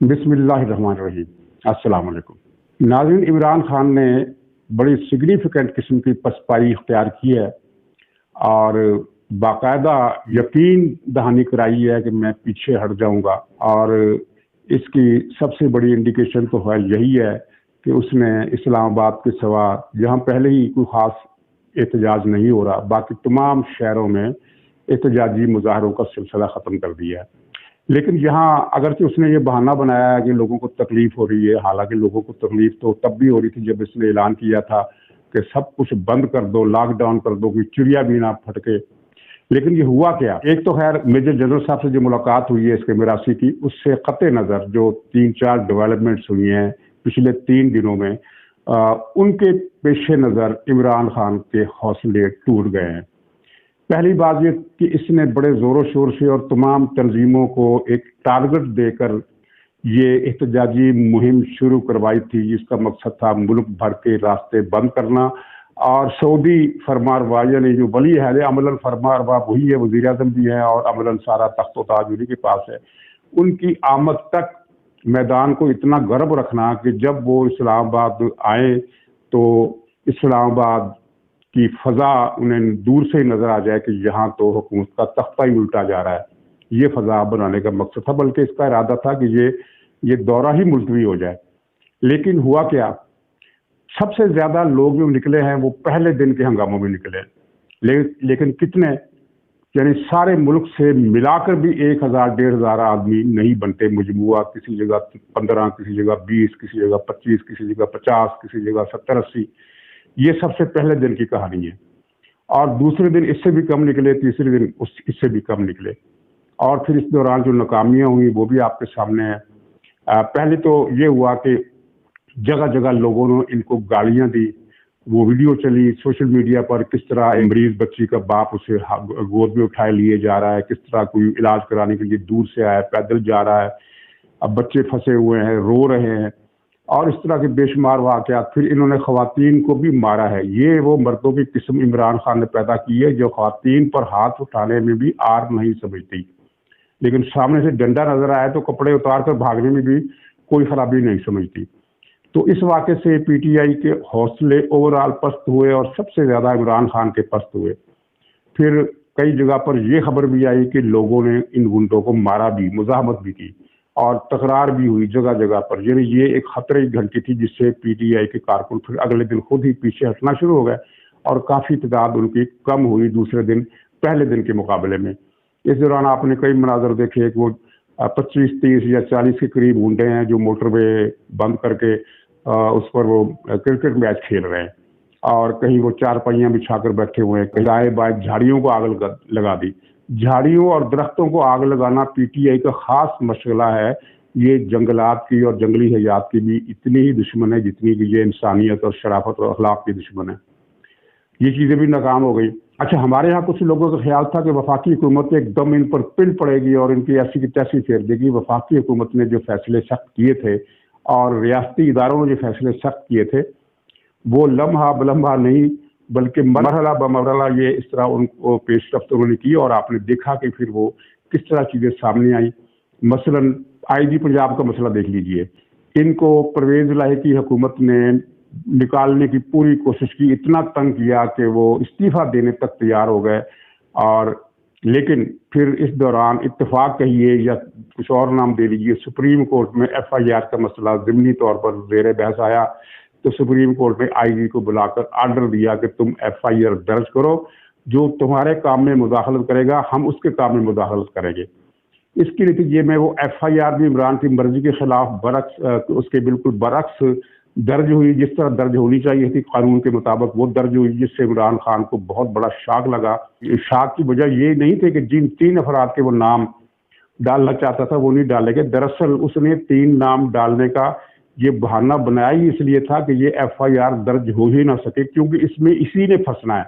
बिस्मिल्लाहिर्रहमानिर्रहीम। अस्सलाम वालेकुम। नाज़रीन, इमरान खान ने बड़ी सिग्निफिकेंट किस्म की पसपाई इख्तियार की है और बाकायदा यकीन दहानी कराई है कि मैं पीछे हट जाऊंगा। और इसकी सबसे बड़ी इंडिकेशन तो है यही है कि उसने इस्लामाबाद के सिवा, जहां पहले ही कोई खास एहतजाज नहीं हो रहा, बाकी तमाम शहरों में एहतजाजी मुजाहरों का सिलसिला ख़त्म कर दिया है। लेकिन यहाँ अगरचे उसने ये बहाना बनाया है कि लोगों को तकलीफ हो रही है, हालांकि लोगों को तकलीफ तो तब भी हो रही थी जब इसने ऐलान किया था कि सब कुछ बंद कर दो, लॉकडाउन कर दो, कि चिड़िया भी ना फटके। लेकिन ये हुआ क्या? एक तो खैर मेजर जनरल साहब से जो मुलाकात हुई है इसके मिरासी की, उससे कते नज़र जो 3-4 डेवलपमेंट्स हुई हैं पिछले 3 दिनों में, उनके पेशे नज़र इमरान खान के हौसले टूट गए हैं। पहली बात ये कि इसने बड़े ज़ोरों शोर से और तमाम तंजीमों को एक टारगेट देकर ये एहतजाजी मुहिम शुरू करवाई थी, जिसका मकसद था मुल्क भर के रास्ते बंद करना। और सऊदी फरमारवा यानी जो वली है अमलन फरमारवा वही है, वज़ीर आज़म भी है और अमलन सारा तख्त व ताज उन्हीं के पास है। उनकी आमद तक मैदान को इतना गर्व रखना कि जब वो इस्लामाबाद आए तो इस्लामाबाद की फ़ज़ा उन्हें दूर से ही नज़र आ जाए कि यहाँ तो हुकूमत का तख्ता ही उल्टा जा रहा है। ये फ़ज़ा बनाने का मकसद था, बल्कि इसका इरादा था कि ये दौरा ही मुलतवी हो जाए। लेकिन हुआ क्या? सबसे ज़्यादा लोग जो निकले हैं वो पहले दिन के हंगामों में निकले, लेकिन कितने, यानी सारे मुल्क से मिलाकर भी 1000-1500 आदमी नहीं बनते। मजमुआ किसी जगह 15, किसी जगह 20, किसी जगह 25, किसी जगह 50, किसी जगह 70-80। ये सबसे पहले दिन की कहानी है। और दूसरे दिन इससे भी कम निकले, तीसरे दिन इससे भी कम निकले। और फिर इस दौरान जो नाकामियां हुई वो भी आपके सामने है। पहले तो ये हुआ कि जगह जगह लोगों ने इनको गालियां दी, वो वीडियो चली सोशल मीडिया पर, किस तरह मरीज बच्ची का बाप उसे गोद में उठाए लिए जा रहा है, किस तरह कोई इलाज कराने के लिए दूर से आया, पैदल जा रहा है, अब बच्चे फंसे हुए हैं, रो रहे हैं, और इस तरह के बेशुमार वाक़यात। फिर इन्होंने ख़वातीन को भी मारा है। ये वो मर्दों की किस्म इमरान खान ने पैदा की है जो ख़वातीन पर हाथ उठाने में भी आर नहीं समझती, लेकिन सामने से डंडा नजर आया तो कपड़े उतार कर भागने में भी कोई खराबी नहीं समझती। तो इस वाक़े से पीटीआई के हौसले ओवरऑल पस्त हुए और सबसे ज़्यादा इमरान खान के पस्त हुए। फिर कई जगह पर यह खबर भी आई कि लोगों ने इन गुंडों को मारा भी, मुज़ाहमत भी की और तकरार भी हुई जगह जगह पर। यानी ये एक खतरे की घंटी थी जिससे पीटीआई के कारकुन फिर अगले दिन खुद ही पीछे हटना शुरू हो गए और काफ़ी तादाद उनकी कम हुई दूसरे दिन पहले दिन के मुकाबले में। इस दौरान आपने कई मनाजर देखे कि वो 25, 30 या 40 के करीब गुंडे हैं जो मोटरवे बंद करके उस पर वो क्रिकेट मैच खेल रहे हैं, और कहीं वो चारपाइयां बिछाकर बैठे हुए हैं, कहीं दाएं बाएं झाड़ियों को आग लगा दी। झाड़ियों और दरख्तों को आग लगाना पीटीआई का खास मशगला है। ये जंगलात की और जंगली हयात की भी इतनी ही दुश्मन है जितनी कि ये इंसानियत और शराफत और अखलाक की दुश्मन है। ये चीज़ें भी नाकाम हो गई। अच्छा, हमारे यहाँ कुछ लोगों का ख्याल था कि वफाकी हुकूमत एकदम इन पर पिल पड़ेगी और इनकी ऐसी की तैसी फेर देगी। वफाकी हुकूमत ने जो फैसले सख्त किए थे और रियासती इदारों ने जो फैसले सख्त किए थे वो लम्हा बलम्हा नहीं बल्कि मरहला बमरहला ये इस तरह उनको पेशरफ्त उन्होंने की, और आपने देखा कि फिर वो किस तरह चीज़ें सामने आई। मसलन आईजी पंजाब का मसला देख लीजिए। इनको परवेज इलाही की हुकूमत ने निकालने की पूरी कोशिश की, इतना तंग किया कि वो इस्तीफा देने तक तैयार हो गए। और लेकिन फिर इस दौरान इत्तेफाक कहिए या कुछ और नाम दे लीजिए, सुप्रीम कोर्ट में FIR का मसला ज़मीनी तौर पर ज़ेर बहस आया तो सुप्रीम कोर्ट ने IG को बुलाकर आर्डर दिया कि तुम FIR दर्ज करो, जो तुम्हारे काम में मुदाखलत करेगा हम उसके काम में मुदाखलत करेंगे। इसके नतीजे में वो FIR भी इमरान की मर्जी के खिलाफ उसके बिल्कुल बरक्स दर्ज हुई, जिस तरह दर्ज होनी चाहिए थी कानून के मुताबिक वो दर्ज हुई, जिससे इमरान खान को बहुत बड़ा शॉक लगा। शॉक की वजह ये नहीं थी कि जिन 3 अफराद के वो नाम डालना चाहता था वो नहीं डाले गए। दरअसल उसने 3 नाम डालने का ये बहाना बनाया ही इसलिए था कि ये FIR दर्ज हो ही ना सके, क्योंकि इसमें इसी ने फंसना है।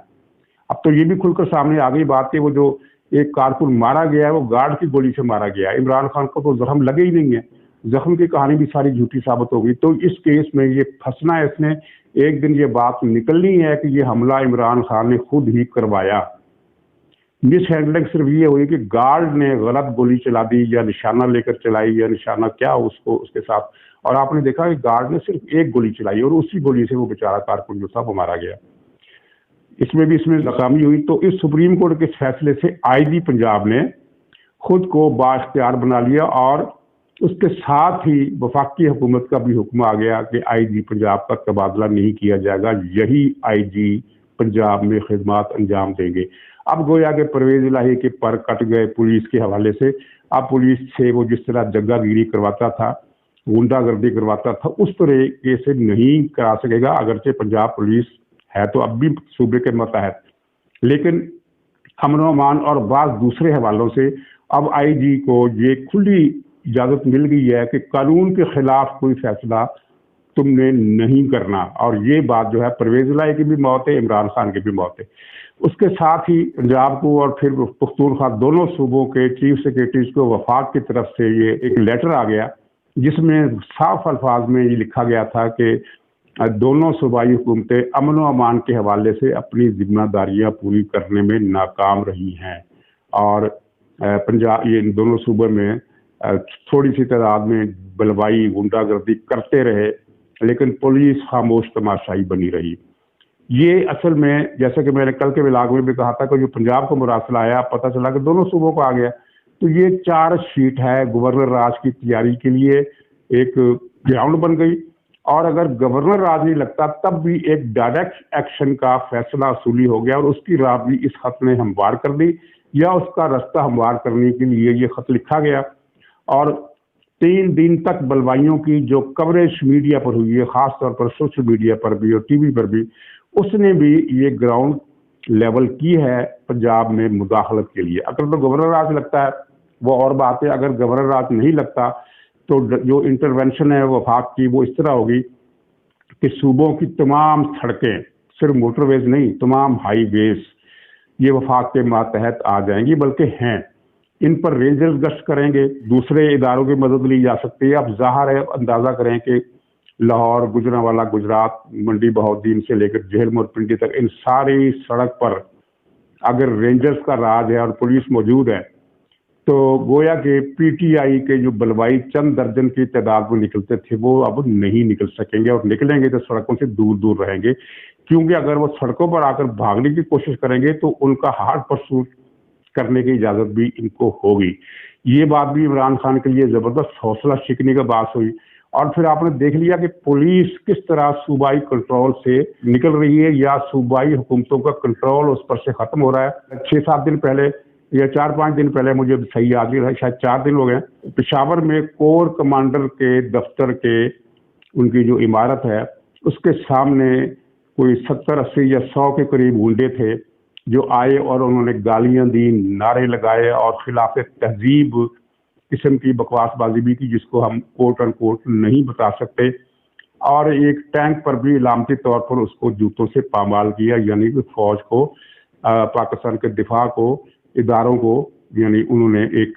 अब तो ये भी खुलकर सामने आ गई बात कि वो जो एक कारकुन मारा गया है वो गार्ड की गोली से मारा गया है। इमरान खान को तो जख्म लगे ही नहीं है, जख्म की कहानी भी सारी झूठी साबित हो गई। तो इस केस में ये फंसना है, इसने एक दिन ये बात निकलनी है कि ये हमला इमरान खान ने खुद ही करवाया। मिस हैंडलिंग सिर्फ ये हुई कि गार्ड ने गलत गोली चला दी या निशाना लेकर चलाई या निशाना क्या उसको उसके साथ, और आपने देखा कि गार्ड ने सिर्फ एक गोली चलाई और उसी गोली से वो बेचारा कारकुन जो था वो मारा गया। इसमें नाकामी हुई। तो इस सुप्रीम कोर्ट के फैसले से आईजी पंजाब ने खुद को बाइख्तियार बना लिया और उसके साथ ही वफाकी हुकूमत का भी हुक्म आ गया कि आईजी पंजाब का तबादला नहीं किया जाएगा, यही आईजी पंजाब में खिदमत अंजाम देंगे। अब गोया के परवेज इलाही के पर कट गए पुलिस के हवाले से। अब पुलिस से वो जिस तरह जग्गागिरी करवाता था, गुंडागर्दी करवाता था, उस तरह से नहीं करा सकेगा। अगरचे पंजाब पुलिस है तो अब भी सूबे के मतहत, लेकिन अमन अमान और बाज़ दूसरे हवालों से अब आईजी को ये खुली इजाजत मिल गई है कि कानून के खिलाफ कोई फैसला तुमने नहीं करना। और ये बात जो है परवेज इलाही की भी मौत है, इमरान खान की भी मौत है। उसके साथ ही पंजाब को और फिर पख्तूनख्वा दोनों सूबों के चीफ सेक्रेटरीज को वफाक की तरफ से ये एक लेटर आ गया जिसमें साफ अल्फाज में ये लिखा गया था कि दोनों सूबाई हुकूमतें अमन व अमान के हवाले से अपनी जिम्मेदारियां पूरी करने में नाकाम रही हैं और पंजाब ये दोनों सूबों में थोड़ी सी तादाद में बलवाई गुंडागर्दी करते रहे, लेकिन पुलिस खामोश तमाशाई बनी रही। ये असल में जैसा कि मैंने कल के व्लॉग में भी कहा था कि जो पंजाब को मुरासला आया, पता चला कि दोनों सूबों को आ गया। तो ये चार्ज शीट है गवर्नर राज की तैयारी के लिए एक ग्राउंड बन गई। और अगर गवर्नर राज नहीं लगता तब भी एक डायरेक्ट एक्शन का फैसला असूली हो गया और उसकी राह भी इस खत ने हमवार कर दी या उसका रास्ता हमवार करने के लिए ये खत लिखा गया। और 3 दिन तक बलवाइयों की जो कवरेज मीडिया पर हुई है, खास तौर पर सोशल मीडिया पर भी और टीवी पर भी, उसने भी ये ग्राउंड लेवल की है पंजाब में मुदाखलत के लिए। अगर तो गवर्नर राज लगता है वो और बात है, अगर गवर्नर राज नहीं लगता तो जो इंटरवेंशन है वफाक की वो इस तरह होगी कि सूबों की तमाम सड़कें, सिर्फ मोटरवेज नहीं, तमाम हाईवेज ये वफाक के मातहत आ जाएंगी, बल्कि हैं। इन पर रेंजर्स गश्त करेंगे, दूसरे इदारों की मदद ली जा सकती है। अब ज़ाहिर है, अंदाज़ा करें कि लाहौर, गुजरांवाला, गुजरात, मंडी बहाउद्दीन से लेकर जहेलम पिंडी तक इन सारी सड़क पर अगर रेंजर्स का राज है और पुलिस मौजूद है तो गोया के पीटीआई के जो बलवाई चंद दर्जन की तादाद में निकलते थे वो अब नहीं निकल सकेंगे, और निकलेंगे तो सड़कों से दूर दूर रहेंगे, क्योंकि अगर वो सड़कों पर आकर भागने की कोशिश करेंगे तो उनका हार्ड परसूट करने की इजाजत भी इनको होगी। ये बात भी इमरान खान के लिए जबरदस्त हौसला शिकने का बात हुई। और फिर आपने देख लिया कि पुलिस किस तरह सूबाई कंट्रोल से निकल रही है या सूबाई हुकूमतों का कंट्रोल उस पर से खत्म हो रहा है। 6-7 दिन पहले या 4-5 दिन पहले, मुझे सही याद नहीं रहा, शायद 4 दिन हो गए, पेशावर में कोर कमांडर के दफ्तर के उनकी जो इमारत है उसके सामने कोई 70-80 या 100 के करीब गुंडे थे जो आए और उन्होंने गालियां दी, नारे लगाए और खिलाफ तहजीब किस्म की बकवासबाजी भी की जिसको हम कोट एंड कोट नहीं बता सकते। और एक टैंक पर भी इलामती तौर पर उसको जूतों से पामाल किया, यानी कि फौज को, पाकिस्तान के दिफा को, इदारों को, यानी उन्होंने एक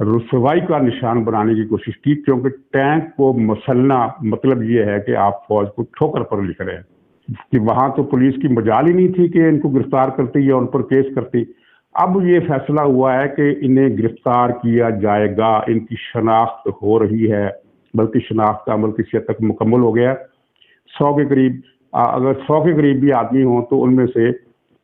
रुसवाई का निशान बनाने की कोशिश की, क्योंकि टैंक को मसलना मतलब ये है कि आप फौज को ठोकर पर लिख रहे हैं। कि वहां तो पुलिस की मजाल ही नहीं थी कि इनको गिरफ्तार करती या उन पर केस करती। अब ये फैसला हुआ है कि इन्हें गिरफ्तार किया जाएगा, इनकी शनाख्त हो रही है, बल्कि शनाख्त का अमल किसी हद तक मुकम्मल हो गया। 100 के करीब, अगर 100 के करीब भी आदमी हो तो उनमें से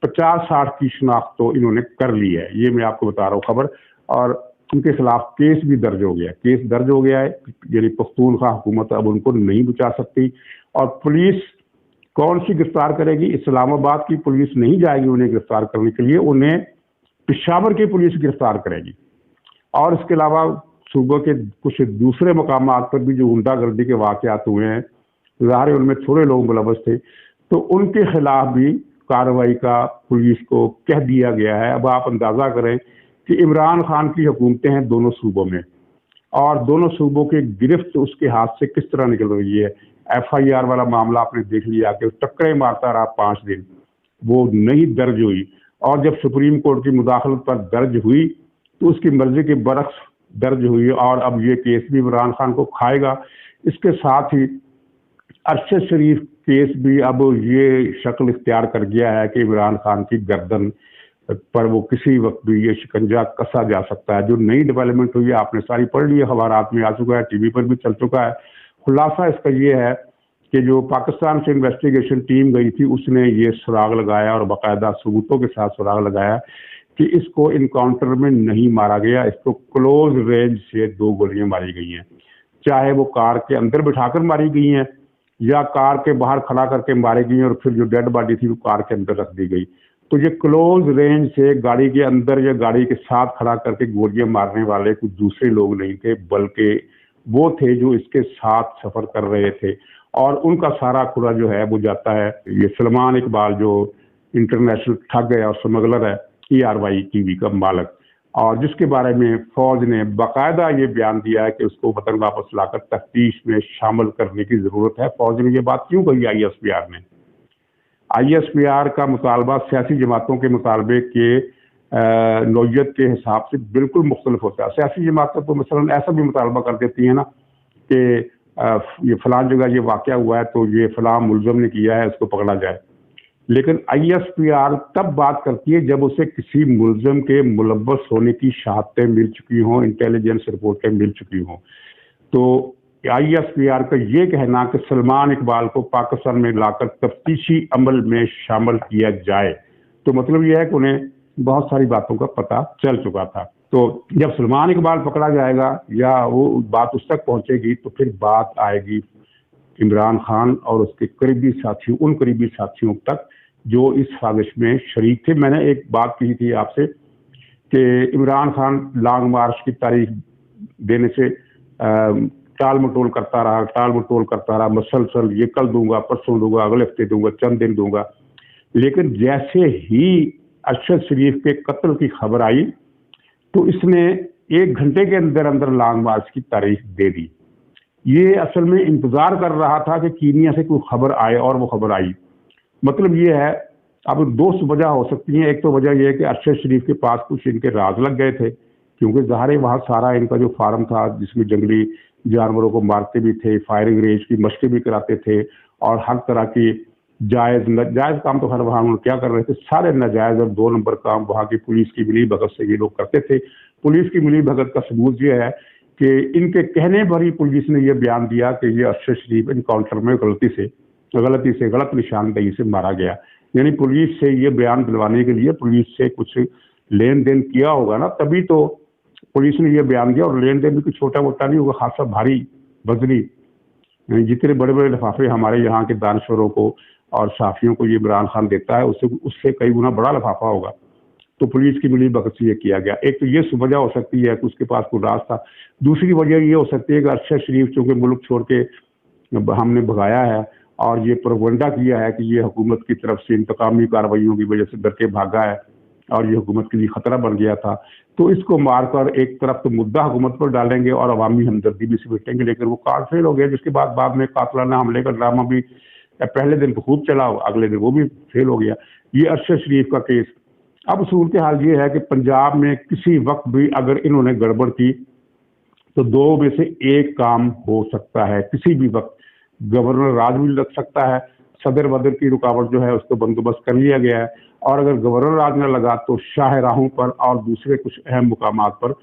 50-60 की शनाख्त तो इन्होंने कर ली है, ये मैं आपको बता रहा हूँ खबर। और उनके खिलाफ केस भी दर्ज हो गया, केस दर्ज हो गया है, यानी पख्तूनख्वा हुकूमत अब उनको नहीं बचा सकती। और पुलिस कौन सी गिरफ्तार करेगी? इस्लामाबाद की पुलिस नहीं जाएगी उन्हें गिरफ्तार करने के लिए, उन्हें पेशावर की पुलिस गिरफ्तार करेगी। और इसके अलावा सूबे के कुछ दूसरे मकामात पर भी जो गुंडागर्दी के वाकयात हुए हैं, ज़ाहिर उनमें थोड़े लोग मुलव्वस थे, तो उनके खिलाफ भी कार्रवाई का पुलिस को कह दिया गया है। अब आप अंदाज़ा करें कि इमरान खान की हुकूमतें हैं दोनों सूबों में, और दोनों सूबों की गिरफ्त उसके हाथ से किस तरह निकल रही है। FIR वाला मामला आपने देख लिया कि टक्करे मारता रहा 5 दिन, वो नहीं दर्ज हुई, और जब सुप्रीम कोर्ट की मुदाखलत पर दर्ज हुई तो उसकी मर्जी के बरक्स दर्ज हुई, और अब ये केस भी इमरान खान को खाएगा। इसके साथ ही अरशद शरीफ केस भी अब ये शक्ल इख्तियार कर गया है कि इमरान खान की गर्दन पर वो किसी वक्त भी ये शिकंजा कसा जा सकता है। जो नई डेवलपमेंट हुई है आपने सारी पढ़ ली है, अखबारात में आ चुका है, टीवी पर भी चल चुका है। खुलासा इसका ये है कि जो पाकिस्तान से इन्वेस्टिगेशन टीम गई थी उसने ये सुराग लगाया और बाकायदा सबूतों के साथ सुराग लगाया कि इसको इनकाउंटर में नहीं मारा गया, इसको क्लोज रेंज से 2 गोलियां मारी गई हैं। चाहे वो कार के अंदर बिठाकर मारी गई हैं या कार के बाहर खड़ा करके मारी गई और फिर जो डेड बॉडी थी वो कार के अंदर रख दी गई। तो ये क्लोज रेंज से गाड़ी के अंदर या गाड़ी के साथ खड़ा करके गोलियां मारने वाले कुछ दूसरे लोग नहीं थे, बल्कि वो थे जो इसके साथ सफर कर रहे थे। और उनका सारा खुरा जो है वो जाता है ये सलमान इकबाल जो इंटरनेशनल ठग है और स्मगलर है, ERY टीवी का मालिक, और जिसके बारे में फौज ने बाकायदा ये बयान दिया है कि उसको वतन वापस लाकर तफ्तीश में शामिल करने की जरूरत है। फौज ने ये बात क्यों कही ISPR ने? ISPR का मुतालबा सियासी जमातों के मुतालबे के नौयत के हिसाब से बिल्कुल मुख्तलिफ होता है। सियासी जमातें तो मसलन ऐसा भी मुतालबा कर देती है ना कि ये फलां जगह ये वाक़या हुआ है तो ये फलां मुलज़म ने किया है, इसको पकड़ा जाए। लेकिन ISPR तब बात करती है जब उसे किसी मुलज़म के मुलव्वस होने की शहादतें मिल चुकी हों, इंटेलिजेंस रिपोर्टें मिल चुकी हों। तो ISPR का ये कहना कि सलमान इकबाल को पाकिस्तान में लाकर तफ्तीशी अमल में शामिल किया जाए, तो मतलब ये है कि उन्हें बहुत सारी बातों का पता चल चुका था। तो जब सलमान इकबाल पकड़ा जाएगा या वो बात उस तक पहुंचेगी तो फिर बात आएगी इमरान खान और उसके करीबी साथियों, उन करीबी साथियों तक जो इस साजिश में शरीक थे। मैंने एक बात कही थी आपसे कि इमरान खान लॉन्ग मार्च की तारीख देने से टाल मटोल करता रहा, मसलसल ये कल दूंगा, परसों दूंगा, अगले हफ्ते दूंगा, चंद दिन दूंगा। लेकिन जैसे ही अरशद शरीफ के कत्ल की खबर आई तो इसने 1 घंटे के अंदर अंदर लॉन्ग मार्च की तारीख दे दी। ये असल में इंतजार कर रहा था कि कीनिया से कोई खबर आए और वो खबर आई। मतलब ये है, अब 2 वजह हो सकती हैं। एक तो वजह यह है कि अरशद शरीफ के पास कुछ इनके राज लग गए थे, क्योंकि ज़ाहिर है वहाँ सारा इनका जो फार्म था जिसमें जंगली जानवरों को मारते भी थे, फायरिंग रेंज की मशक़ें भी कराते थे और हर तरह की जायज़ काम तो हर वहाँ क्या कर रहे थे, सारे नाजायज़ और 2 नंबर काम वहाँ की पुलिस की मिली भगत से ये लोग करते थे। पुलिस की मिली भगत का सबूत ये है कि इनके कहने पर ही पुलिस ने यह बयान दिया कि ये अरशद शरीफ इनकाउंटर में गलत निशानदेही से मारा गया। यानी पुलिस से ये बयान दिलवाने के लिए पुलिस से कुछ लेन देन किया होगा ना, तभी तो पुलिस ने यह बयान दिया। और लेन देन भी कुछ छोटा मोटा नहीं होगा, खासा भारी वजनी। जितने बड़े बड़े लिफाफे हमारे यहाँ के दानश्वरों को और साफियों को ये इमरान खान देता है उससे कई गुना बड़ा लिफाफा होगा। तो पुलिस की मिली भगत से ये किया गया। एक तो ये वजह हो सकती है कि उसके पास कोई राज था। दूसरी वजह ये हो सकती है कि अरशद शरीफ चूंकि मुल्क छोड़ के हमने भगाया है और ये प्रोपगंडा किया है कि ये हुकूमत की तरफ से इंतकामी कार्रवाइयों की वजह से डर के भागा है और ये हुकूमत के लिए खतरा बन गया था, तो इसको मारकर एक तरफ तो मुद्दा हुकूमत पर डालेंगे और अवामी हमदर्दी भी समेटेंगे। लेकिन वो कार्ड फेल हो गया, जिसके बाद में कातलाना हमले का ड्रामा भी पहले दिन तो खूब चला, अगले दिन वो भी फेल हो गया। ये अरशद शरीफ का केस। अब सूरत हाल ये है कि पंजाब में किसी वक्त भी अगर इन्होंने गड़बड़ की तो 2 में से एक काम हो सकता है। किसी भी वक्त गवर्नर राज भी लग सकता है, सदर वदर की रुकावट जो है उसको बंदोबस्त कर लिया गया है, और अगर गवर्नर राज न लगा तो शाहराहों पर और दूसरे कुछ अहम मुकामात पर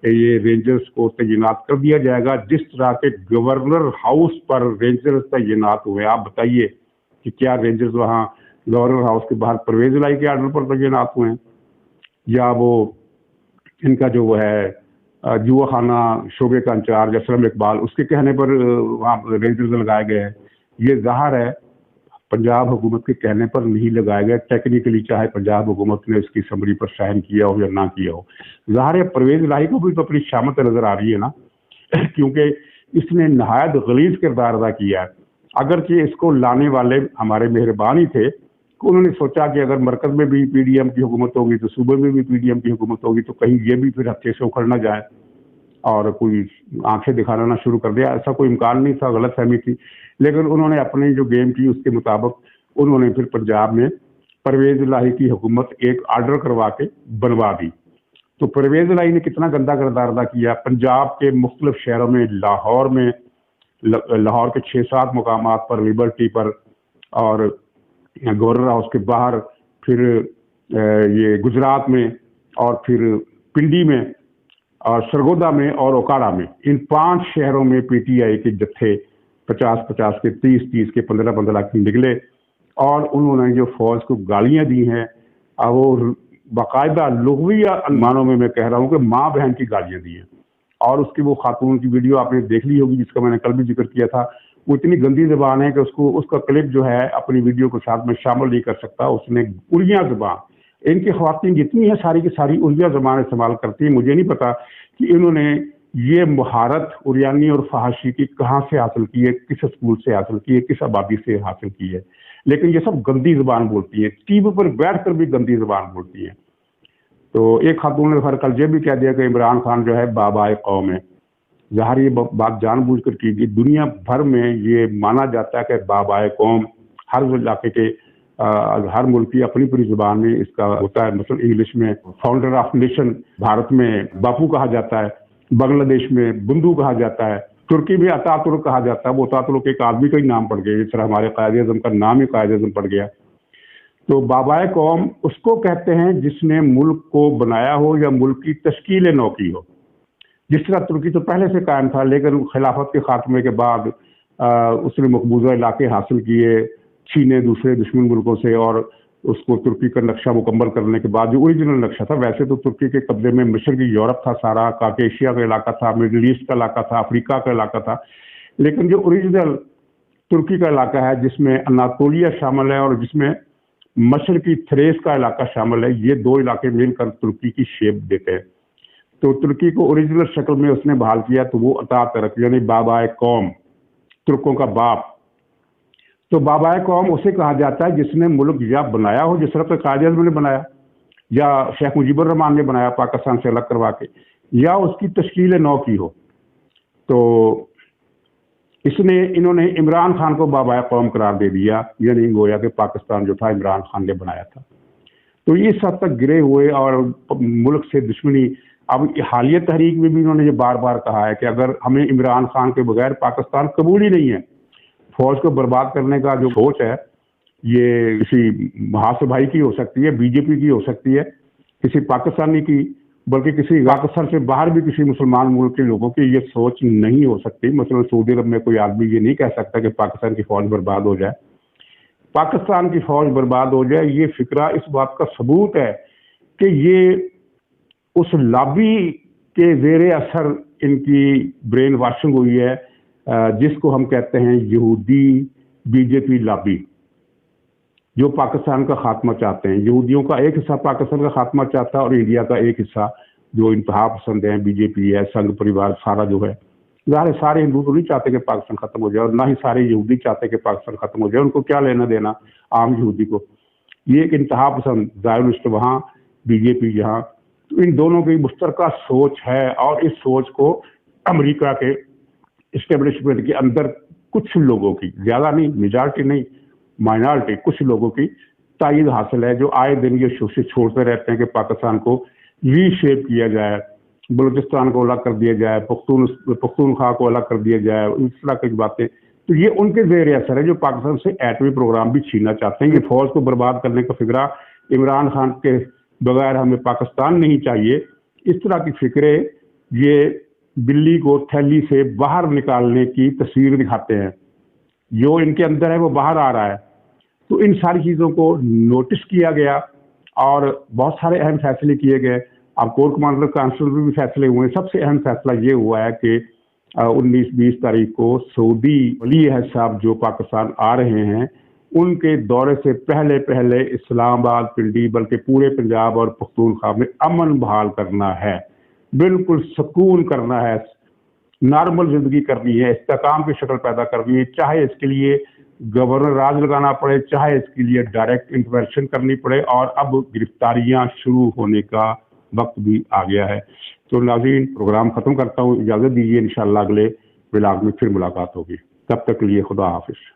ये रेंजर्स को तैनात कर दिया जाएगा, जिस तरह के गवर्नर हाउस पर रेंजर्स तैनात हुए। आप बताइए कि क्या रेंजर्स वहाँ गवर्नर हाउस के बाहर परवेज इलाही के आर्डर पर तैनात हुए हैं, या वो इनका जो वो है जुआ खाना शोबे का इंचार्ज असलम इकबाल उसके कहने पर वहाँ रेंजर्स लगाए गए हैं। ये ज़ाहिर है पंजाब हुकूमत के कहने पर नहीं लगाया गया। टेक्निकली चाहे पंजाब हुकूमत ने इसकी समरी पर साइन किया हो या ना किया हो, ज़ाहिर है परवेज इलाही को भी तो अपनी शामत नजर आ रही है ना क्योंकि इसने नहायत गलीज किरदार अदा किया है। अगरचे इसको लाने वाले हमारे मेहरबान ही थे, उन्होंने सोचा कि अगर मरकज में भी PDM की हुकूमत होगी तो सूबे में भी PDM की हुकूमत होगी, तो कहीं ये भी फिर हत्थे से उखड़ ना जाए और कोई आंखें दिखाना ना शुरू कर दिया। ऐसा कोई इम्कान नहीं था, गलत फहमी थी। लेकिन उन्होंने अपनी जो गेम की उसके मुताबिक उन्होंने फिर पंजाब में परवेज इलाही की हुकूमत एक आर्डर करवा के बनवा दी। तो परवेज इलाही ने कितना गंदा किरदार अदा किया। पंजाब के मुख्तलिफ शहरों में, लाहौर के 6-7 मुकामात पर, लिबर्टी पर और गवर्नर हाउस के बाहर, फिर یہ گجرات میں اور پھر پنڈی میں اور سرگودا میں اور اوکاڑا میں، ان 5 شہروں میں پی ٹی آئی کے جتھے 50-50 کے 30-30 کے 15-15 کے نکلے، اور انہوں نے جو فوج کو گالیاں دی ہیں وہ باقاعدہ لغویہ معنوں میں کہہ رہا ہوں کہ ماں بہن کی گالیاں دی ہیں، اور اس کی وہ خاتون کی ویڈیو آپ نے دیکھ لی ہوگی جس کا میں نے کل بھی ذکر کیا تھا۔ وہ اتنی گندی زبان ہے کہ اس کا کلپ جو ہے اپنی ویڈیو کے ساتھ میں شامل نہیں کر سکتا۔ اس نے اردو زبان، ان کی خواتین جتنی ہیں ساری کی ساری اردو زبان استعمال کرتی ہیں۔ مجھے نہیں پتا کہ انہوں نے یہ مہارت اریانی اور فحاشی کی کہاں سے حاصل کی ہے، کس اسکول سے حاصل کی ہے، کس آبادی سے حاصل کی ہے، لیکن یہ سب گندی زبان بولتی ہیں، ٹی وی پر بیٹھ کر بھی گندی زبان بولتی ہیں۔ تو ایک خاتون نے کل یہ بھی کہہ دیا کہ عمران خان جو ہے بابائے قوم ہے۔ ظاہر یہ بات جان بوجھ کر کی گئی، دنیا بھر میں یہ مانا جاتا ہے کہ بابائے قوم ہر علاقے کے ہر ملک کی اپنی اپنی زبان میں اس کا ہوتا ہے۔ مثلا انگلش میں فاؤنڈر آف نیشن، بھارت میں باپو کہا جاتا ہے، بنگلہ دیش میں بندو کہا جاتا ہے، ترکی میں اتا ترک کہا جاتا ہے۔ وہ اتا ترک ایک آدمی کا ہی نام پڑ گیا، جس طرح ہمارے قائد اعظم کا نام ہی قائد اعظم پڑ گیا۔ تو بابائے قوم اس کو کہتے ہیں جس نے ملک کو بنایا ہو یا ملک کی تشکیل نو کی ہو۔ جس طرح ترکی تو پہلے سے قائم تھا، لیکن خلافت کے خاتمے کے بعد اس نے مقبوضہ علاقے حاصل کیے، چھینے دوسرے دشمن ملکوں سے، اور اس کو ترکی کا نقشہ مکمل کرنے کے بعد جو اوریجنل نقشہ تھا، ویسے تو ترکی کے قبضے میں مشرقی یورپ تھا، سارا کاکیشیا کا علاقہ تھا، مڈل ایسٹ کا علاقہ تھا، افریقہ کا علاقہ تھا، لیکن جو اوریجنل ترکی کا علاقہ ہے جس میں اناطولیہ شامل ہے اور جس میں مشرقی تھریس کا علاقہ شامل ہے، یہ 2 علاقے مل کر ترکی کی شیپ دیتے ہیں۔ تو ترکی کو اوریجنل شکل میں اس نے بحال کیا، تو وہ اتا ترک یعنی بابائے قوم، ترکوں کا باپ۔ تو بابائے قوم اسے کہا جاتا ہے جس نے ملک یا بنایا ہو، جس طرح کہ قائد اعظم نے بنایا، یا شیخ مجیب الرحمان نے بنایا پاکستان سے الگ کروا کے، یا اس کی تشکیل نو کی ہو۔ تو انہوں نے عمران خان کو بابائے قوم قرار دے دیا، یعنی گویا کہ پاکستان جو تھا عمران خان نے بنایا تھا۔ تو یہ اس حد تک گرے ہوئے اور ملک سے دشمنی۔ اب حالیہ تحریک میں بھی انہوں نے یہ بار بار کہا ہے کہ اگر ہمیں عمران خان کے بغیر پاکستان قبول ہی نہیں ہے، فوج کو برباد کرنے کا جو سوچ ہے یہ کسی محاصر بھائی کی ہو سکتی ہے، بی جے پی کی ہو سکتی ہے، کسی پاکستانی کی، بلکہ کسی پاکستان سے باہر بھی کسی مسلمان ملک کے لوگوں کی یہ سوچ نہیں ہو سکتی۔ مثلا سعودی عرب میں کوئی آدمی یہ نہیں کہہ سکتا کہ پاکستان کی فوج برباد ہو جائے، پاکستان کی فوج برباد ہو جائے۔ یہ فکرہ اس بات کا ثبوت ہے کہ یہ اس لابی کے زیر اثر ان کی برین واشنگ ہوئی ہے، جس کو ہم کہتے ہیں یہودی بی جے پی لابی، جو پاکستان کا خاتمہ چاہتے ہیں۔ یہودیوں کا ایک حصہ پاکستان کا خاتمہ چاہتا ہے، اور انڈیا کا ایک حصہ جو انتہا پسند ہیں، بی جے پی ہے، سنگھ پریوار سارا جو ہے۔ ظاہر سارے ہندو تو نہیں چاہتے کہ پاکستان ختم ہو جائے، اور نہ ہی سارے یہودی چاہتے کہ پاکستان ختم ہو جائے۔ ان کو کیا لینا دینا عام یہودی کو؟ یہ ایک انتہا پسند زائرسٹ وہاں، بی جے پی یہاں، تو ان دونوں کی مشترکہ سوچ ہے، اور اس سوچ کو امریکہ کے اسٹیبلشمنٹ کے اندر کچھ لوگوں کی، زیادہ نہیں، میجارٹی نہیں، مائنارٹی، کچھ لوگوں کی تائید حاصل ہے، جو آئے دن یہ کوشش چھوڑتے رہتے ہیں کہ پاکستان کو ری شیپ کیا جائے، بلوچستان کو الگ کر دیا جائے، پختونخوا کو الگ کر دیا جائے، اس طرح کی باتیں۔ تو یہ ان کے زیر اثر ہے جو پاکستان سے ایٹمی پروگرام بھی چھیننا چاہتے ہیں۔ یہ فوج کو برباد کرنے کا فکرہ، عمران خان کے بغیر ہمیں پاکستان نہیں چاہیے، اس طرح کی فکرے یہ بلی کو تھیلی سے باہر نکالنے کی تصویر دکھاتے ہیں۔ جو ان کے اندر ہے وہ باہر آ رہا ہے۔ تو ان ساری چیزوں کو نوٹس کیا گیا اور بہت سارے اہم فیصلے کیے گئے۔ اب کور کمانڈر کانسل میں بھی فیصلے ہوئے۔ سب سے اہم فیصلہ یہ ہوا ہے کہ 19-20 تاریخ کو سعودی ولی عہد صاحب جو پاکستان آ رہے ہیں، ان کے دورے سے پہلے اسلام آباد، پنڈی، بلکہ پورے پنجاب اور پختونخوا میں امن بحال کرنا ہے، بالکل سکون کرنا ہے، نارمل زندگی کرنی ہے، استحکام کی شکل پیدا کرنی ہے، چاہے اس کے لیے گورنر راج لگانا پڑے، چاہے اس کے لیے ڈائریکٹ انٹرونشن کرنی پڑے، اور اب گرفتاریاں شروع ہونے کا وقت بھی آ گیا ہے۔ تو ناظرین، پروگرام ختم کرتا ہوں، اجازت دیجیے، انشاءاللہ اگلے ولاگ میں پھر ملاقات ہوگی۔ تب تک کے لیے خدا حافظ۔